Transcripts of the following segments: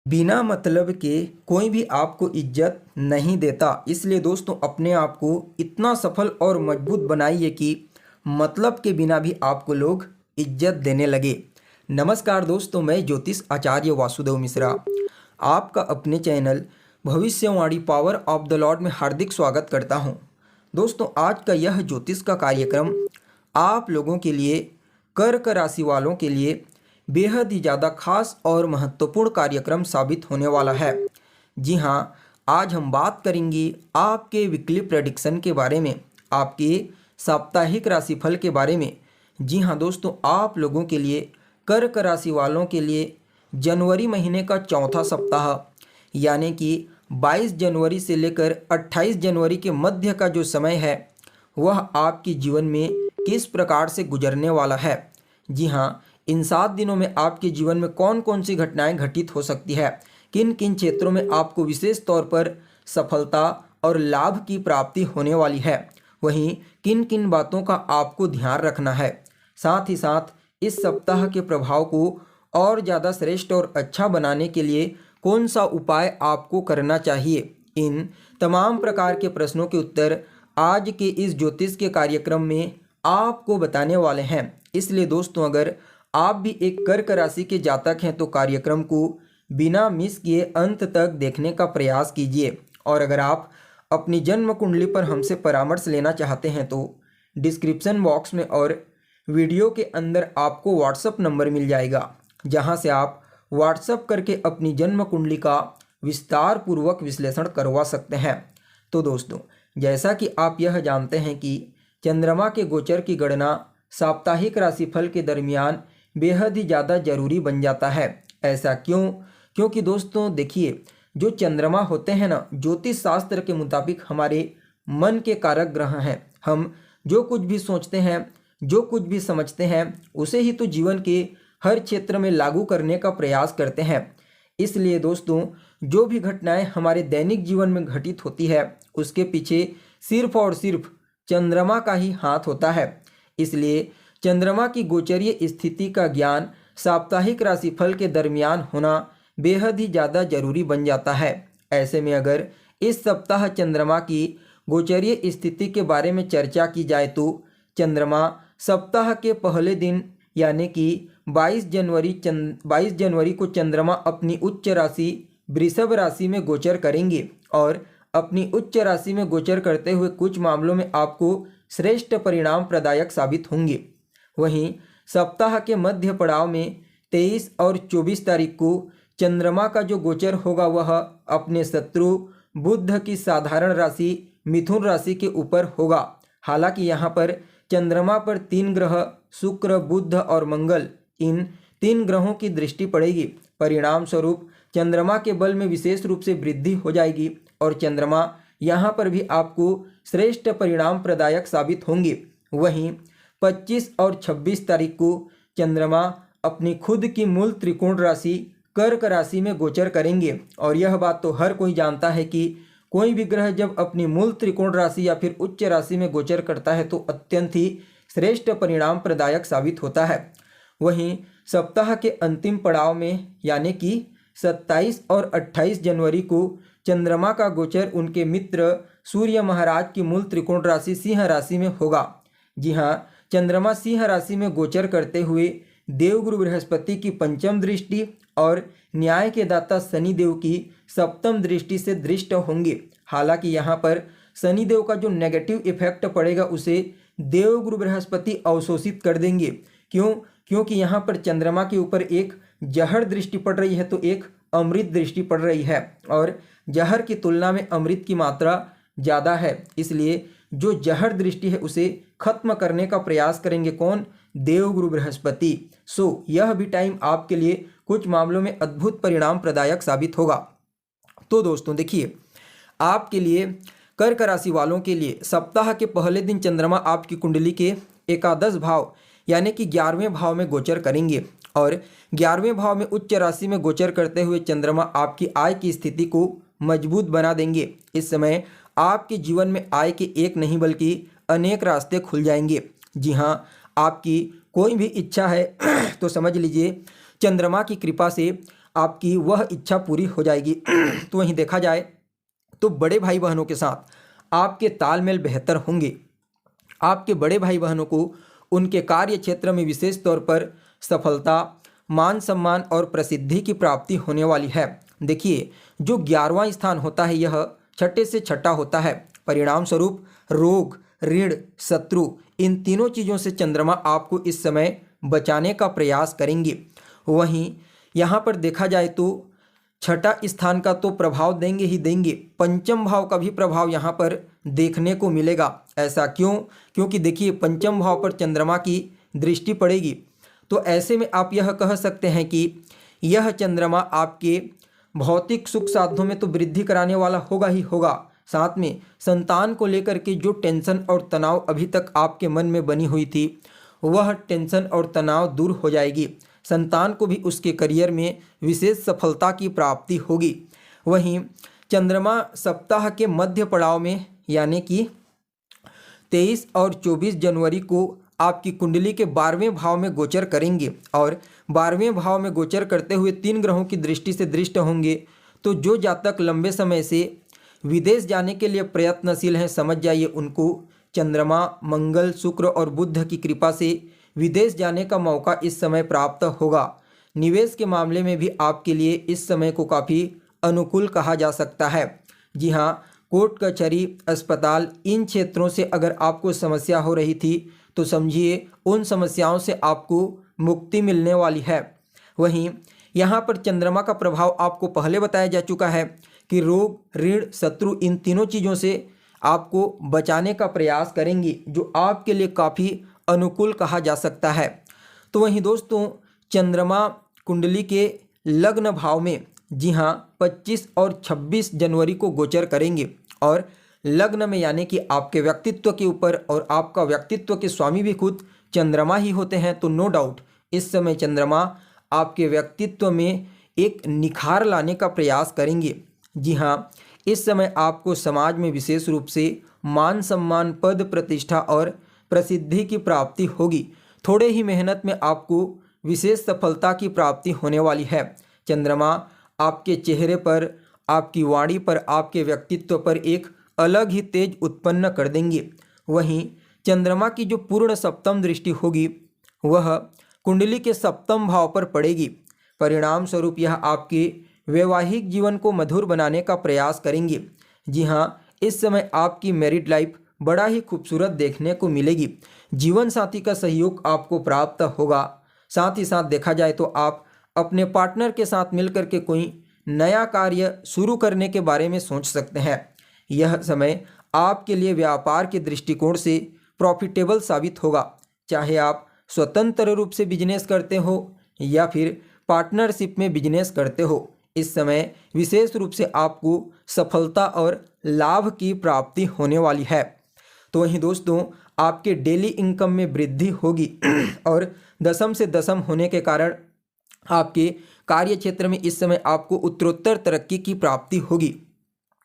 बिना मतलब के कोई भी आपको इज्जत नहीं देता। इसलिए दोस्तों अपने आप को इतना सफल और मजबूत बनाइए कि मतलब के बिना भी आपको लोग इज्जत देने लगे। नमस्कार दोस्तों, मैं ज्योतिष आचार्य वासुदेव मिश्रा आपका अपने चैनल भविष्यवाणी पावर ऑफ द लॉर्ड में हार्दिक स्वागत करता हूं। दोस्तों आज का यह ज्योतिष का कार्यक्रम आप लोगों के लिए, कर्क राशि वालों के लिए बेहद ही ज़्यादा खास और महत्वपूर्ण कार्यक्रम साबित होने वाला है। जी हाँ, आज हम बात करेंगे आपके वीकली प्रेडिक्शन के बारे में, आपके साप्ताहिक राशिफल के बारे में। जी हाँ दोस्तों, आप लोगों के लिए, कर्क राशि वालों के लिए जनवरी महीने का चौथा सप्ताह यानी कि 22 जनवरी से लेकर 28 जनवरी के मध्य का जो समय है वह आपके जीवन में किस प्रकार से गुजरने वाला है। जी हाँ, इन 7 दिनों में आपके जीवन में कौन कौन सी घटनाएं घटित हो सकती है, किन किन क्षेत्रों में आपको विशेष तौर पर सफलता और लाभ की प्राप्ति होने वाली है, वहीं किन किन बातों का आपको ध्यान रखना है। साथ ही साथ इस सप्ताह के प्रभाव को और ज़्यादा श्रेष्ठ और अच्छा बनाने के लिए कौन सा उपाय आपको करना चाहिए, इन तमाम प्रकार के प्रश्नों के उत्तर आज के इस ज्योतिष के कार्यक्रम में आपको बताने वाले हैं। इसलिए दोस्तों अगर आप भी एक कर्क राशि के जातक हैं तो कार्यक्रम को बिना मिस किए अंत तक देखने का प्रयास कीजिए। और अगर आप अपनी जन्म कुंडली पर हमसे परामर्श लेना चाहते हैं तो डिस्क्रिप्शन बॉक्स में और वीडियो के अंदर आपको व्हाट्सएप नंबर मिल जाएगा, जहां से आप व्हाट्सएप करके अपनी जन्म कुंडली का विस्तार पूर्वक विश्लेषण करवा सकते हैं। तो दोस्तों जैसा कि आप यह जानते हैं कि चंद्रमा के गोचर की गणना साप्ताहिक राशिफल के दरमियान बेहद ही ज़्यादा जरूरी बन जाता है। ऐसा क्यों? क्योंकि दोस्तों देखिए, जो चंद्रमा होते हैं ना, ज्योतिष शास्त्र के मुताबिक हमारे मन के कारक ग्रह हैं। हम जो कुछ भी सोचते हैं, जो कुछ भी समझते हैं, उसे ही तो जीवन के हर क्षेत्र में लागू करने का प्रयास करते हैं। इसलिए दोस्तों जो भी घटनाएं हमारे दैनिक जीवन में घटित होती है उसके पीछे सिर्फ और सिर्फ चंद्रमा का ही हाथ होता है। इसलिए चंद्रमा की गोचरीय स्थिति का ज्ञान साप्ताहिक राशिफल के दरमियान होना बेहद ही ज़्यादा जरूरी बन जाता है। ऐसे में अगर इस सप्ताह चंद्रमा की गोचरीय स्थिति के बारे में चर्चा की जाए तो चंद्रमा सप्ताह के पहले दिन यानी कि 22 जनवरी को चंद्रमा अपनी उच्च राशि वृषभ राशि में गोचर करेंगे और अपनी उच्च राशि में गोचर करते हुए कुछ मामलों में आपको श्रेष्ठ परिणाम प्रदायक साबित होंगे। वहीं सप्ताह के मध्य पड़ाव में 23 और 24 तारीख को चंद्रमा का जो गोचर होगा वह अपने शत्रु बुध की साधारण राशि मिथुन राशि के ऊपर होगा। हालांकि यहाँ पर चंद्रमा पर 3 ग्रह शुक्र, बुध और मंगल, इन 3 ग्रहों की दृष्टि पड़ेगी। परिणाम स्वरूप चंद्रमा के बल में विशेष रूप से वृद्धि हो जाएगी और चंद्रमा यहाँ पर भी आपको श्रेष्ठ परिणाम प्रदायक साबित होंगे। वहीं 25 और 26 तारीख को चंद्रमा अपनी खुद की मूल त्रिकोण राशि कर्क राशि में गोचर करेंगे और यह बात तो हर कोई जानता है कि कोई भी ग्रह जब अपनी मूल त्रिकोण राशि या फिर उच्च राशि में गोचर करता है तो अत्यंत ही श्रेष्ठ परिणाम प्रदायक साबित होता है। वहीं सप्ताह के अंतिम पड़ाव में यानी कि 27 और 28 जनवरी को चंद्रमा का गोचर उनके मित्र सूर्य महाराज की मूल त्रिकोण राशि सिंह राशि में होगा। जी हाँ, चंद्रमा सिंह राशि में गोचर करते हुए देवगुरु बृहस्पति की पंचम दृष्टि और न्याय के दाता शनिदेव की सप्तम दृष्टि से दृष्ट होंगे। हालांकि यहाँ पर शनिदेव का जो नेगेटिव इफेक्ट पड़ेगा उसे देवगुरु बृहस्पति अवशोषित कर देंगे। क्यों? क्योंकि यहाँ पर चंद्रमा के ऊपर एक जहर दृष्टि पड़ रही है तो एक अमृत दृष्टि पड़ रही है और जहर की तुलना में अमृत की मात्रा ज़्यादा है। इसलिए जो जहर दृष्टि है उसे खत्म करने का प्रयास करेंगे कौन? देवगुरु बृहस्पति। सो यह भी टाइम आपके लिए कुछ मामलों में अद्भुत परिणाम प्रदायक साबित होगा। तो दोस्तों देखिए, आपके लिए कर्क राशि वालों के लिए सप्ताह के पहले दिन चंद्रमा आपकी कुंडली के एकादश भाव यानी कि 11वें भाव में गोचर करेंगे और 11वें भाव में उच्च राशि में गोचर करते हुए चंद्रमा आपकी आय की स्थिति को मजबूत बना देंगे। इस समय आपके जीवन में आय के एक नहीं बल्कि अनेक रास्ते खुल जाएंगे। जी हाँ, आपकी कोई भी इच्छा है तो समझ लीजिए चंद्रमा की कृपा से आपकी वह इच्छा पूरी हो जाएगी। तो वहीं देखा जाए तो बड़े भाई बहनों के साथ आपके तालमेल बेहतर होंगे। आपके बड़े भाई बहनों को उनके कार्य क्षेत्र में विशेष तौर पर सफलता, मान सम्मान और प्रसिद्धि की प्राप्ति होने वाली है। देखिए, जो 11वां स्थान होता है यह छठे से छठा होता है। परिणाम स्वरूप रोग, ऋण, शत्रु, इन तीनों चीज़ों से चंद्रमा आपको इस समय बचाने का प्रयास करेंगे। वहीं यहाँ पर देखा जाए तो छठा स्थान का तो प्रभाव देंगे ही देंगे, पंचम भाव का भी प्रभाव यहाँ पर देखने को मिलेगा। ऐसा क्यों? क्योंकि देखिए, पंचम भाव पर चंद्रमा की दृष्टि पड़ेगी। तो ऐसे में आप यह कह सकते हैं कि यह चंद्रमा आपके भौतिक सुख साधनों में तो वृद्धि कराने वाला होगा ही होगा, साथ में संतान को लेकर के जो टेंशन और तनाव अभी तक आपके मन में बनी हुई थी वह टेंशन और तनाव दूर हो जाएगी। संतान को भी उसके करियर में विशेष सफलता की प्राप्ति होगी। वहीं चंद्रमा सप्ताह के मध्य पड़ाव में यानी कि 23 और 24 जनवरी को आपकी कुंडली के 12वें भाव में गोचर करेंगे और 12वें भाव में गोचर करते हुए 3 ग्रहों की दृष्टि से दृष्ट होंगे। तो जो जातक लंबे समय से विदेश जाने के लिए प्रयत्नशील हैं, समझ जाइए उनको चंद्रमा, मंगल, शुक्र और बुध की कृपा से विदेश जाने का मौका इस समय प्राप्त होगा। निवेश के मामले में भी आपके लिए इस समय को काफ़ी अनुकूल कहा जा सकता है। जी हाँ, कोर्ट कचहरी, अस्पताल, इन क्षेत्रों से अगर आपको समस्या हो रही थी तो समझिए उन समस्याओं से आपको मुक्ति मिलने वाली है। वहीं यहाँ पर चंद्रमा का प्रभाव आपको पहले बताया जा चुका है कि रोग, ऋण, शत्रु, इन तीनों चीज़ों से आपको बचाने का प्रयास करेंगी, जो आपके लिए काफ़ी अनुकूल कहा जा सकता है। तो वहीं दोस्तों, चंद्रमा कुंडली के लग्न भाव में जी हाँ 25 और 26 जनवरी को गोचर करेंगे और लग्न में यानी कि आपके व्यक्तित्व के ऊपर, और आपका व्यक्तित्व के स्वामी भी खुद चंद्रमा ही होते हैं। तो नो डाउट इस समय चंद्रमा आपके व्यक्तित्व में एक निखार लाने का प्रयास करेंगे। जी हाँ, इस समय आपको समाज में विशेष रूप से मान सम्मान, पद प्रतिष्ठा और प्रसिद्धि की प्राप्ति होगी। थोड़े ही मेहनत में आपको विशेष सफलता की प्राप्ति होने वाली है। चंद्रमा आपके चेहरे पर, आपकी वाणी पर, आपके व्यक्तित्व पर एक अलग ही तेज उत्पन्न कर देंगे। वहीं चंद्रमा की जो पूर्ण सप्तम दृष्टि होगी वह कुंडली के सप्तम भाव पर पड़ेगी। परिणाम स्वरूप यह आपके वैवाहिक जीवन को मधुर बनाने का प्रयास करेंगे। जी हाँ, इस समय आपकी मैरिड लाइफ बड़ा ही खूबसूरत देखने को मिलेगी। जीवन साथी का सहयोग आपको प्राप्त होगा। साथ ही साथ देखा जाए तो आप अपने पार्टनर के साथ मिलकर के कोई नया कार्य शुरू करने के बारे में सोच सकते हैं। यह समय आपके लिए व्यापार के दृष्टिकोण से प्रॉफिटेबल साबित होगा। चाहे आप स्वतंत्र रूप से बिजनेस करते हो या फिर पार्टनरशिप में बिजनेस करते हो, इस समय विशेष रूप से आपको सफलता और लाभ की प्राप्ति होने वाली है। तो वहीं दोस्तों, आपके डेली इनकम में वृद्धि होगी और दशम से दशम होने के कारण आपके कार्य क्षेत्र में इस समय आपको उत्तरोत्तर तरक्की की प्राप्ति होगी।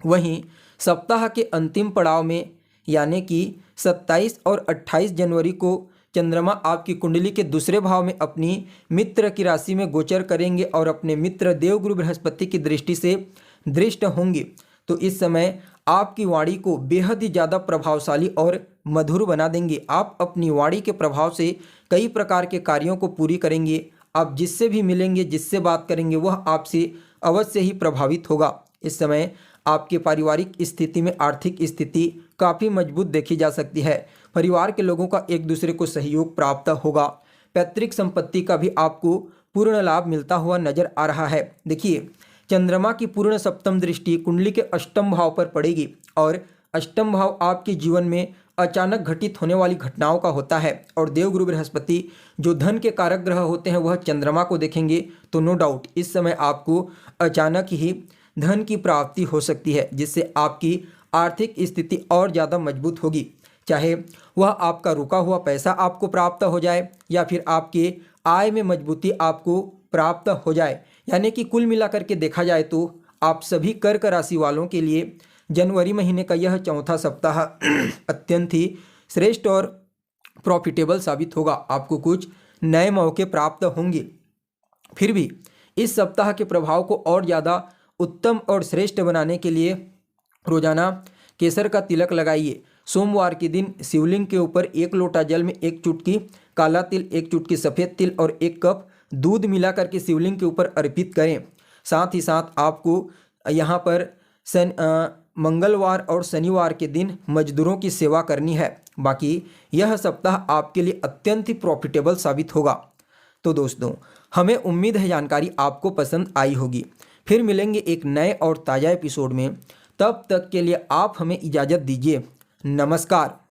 वहीं सप्ताह के अंतिम पड़ाव में यानी कि 27 और 28 जनवरी को चंद्रमा आपकी कुंडली के दूसरे भाव में अपनी मित्र की राशि में गोचर करेंगे और अपने मित्र देवगुरु बृहस्पति की दृष्टि से दृष्ट होंगे। तो इस समय आपकी वाणी को बेहद ही ज़्यादा प्रभावशाली और मधुर बना देंगे। आप अपनी वाणी के प्रभाव से कई प्रकार के कार्यों को पूरी करेंगे। आप जिससे भी मिलेंगे, जिससे बात करेंगे, वह आपसे अवश्य ही प्रभावित होगा। इस समय आपके पारिवारिक स्थिति में आर्थिक स्थिति काफ़ी मजबूत देखी जा सकती है। परिवार के लोगों का एक दूसरे को सहयोग प्राप्त होगा। पैतृक संपत्ति का भी आपको पूर्ण लाभ मिलता हुआ नजर आ रहा है। देखिए, चंद्रमा की पूर्ण सप्तम दृष्टि कुंडली के अष्टम भाव पर पड़ेगी और अष्टम भाव आपके जीवन में अचानक घटित होने वाली घटनाओं का होता है और देवगुरु बृहस्पति जो धन के कारक ग्रह होते हैं वह चंद्रमा को देखेंगे। तो नो डाउट इस समय आपको अचानक ही धन की प्राप्ति हो सकती है, जिससे आपकी आर्थिक स्थिति और ज़्यादा मजबूत होगी। चाहे वह आपका रुका हुआ पैसा आपको प्राप्त हो जाए या फिर आपके आय में मजबूती आपको प्राप्त हो जाए। यानी कि कुल मिलाकर के देखा जाए तो आप सभी कर्क राशि वालों के लिए जनवरी महीने का यह चौथा सप्ताह अत्यंत ही श्रेष्ठ और प्रॉफिटेबल साबित होगा। आपको कुछ नए मौके प्राप्त होंगे। फिर भी इस सप्ताह के प्रभाव को और ज़्यादा उत्तम और श्रेष्ठ बनाने के लिए रोजाना केसर का तिलक लगाइए। सोमवार के दिन शिवलिंग के ऊपर 1 लोटा जल में 1 चुटकी काला तिल, 1 चुटकी सफ़ेद तिल और 1 कप दूध मिला करके शिवलिंग के ऊपर अर्पित करें। साथ ही साथ आपको यहाँ पर मंगलवार और शनिवार के दिन मजदूरों की सेवा करनी है। बाकी यह सप्ताह आपके लिए अत्यंत ही प्रॉफिटेबल साबित होगा। तो दोस्तों, हमें उम्मीद है जानकारी आपको पसंद आई होगी। फिर मिलेंगे एक नए और ताज़ा एपिसोड में। तब तक के लिए आप हमें इजाज़त दीजिए। नमस्कार।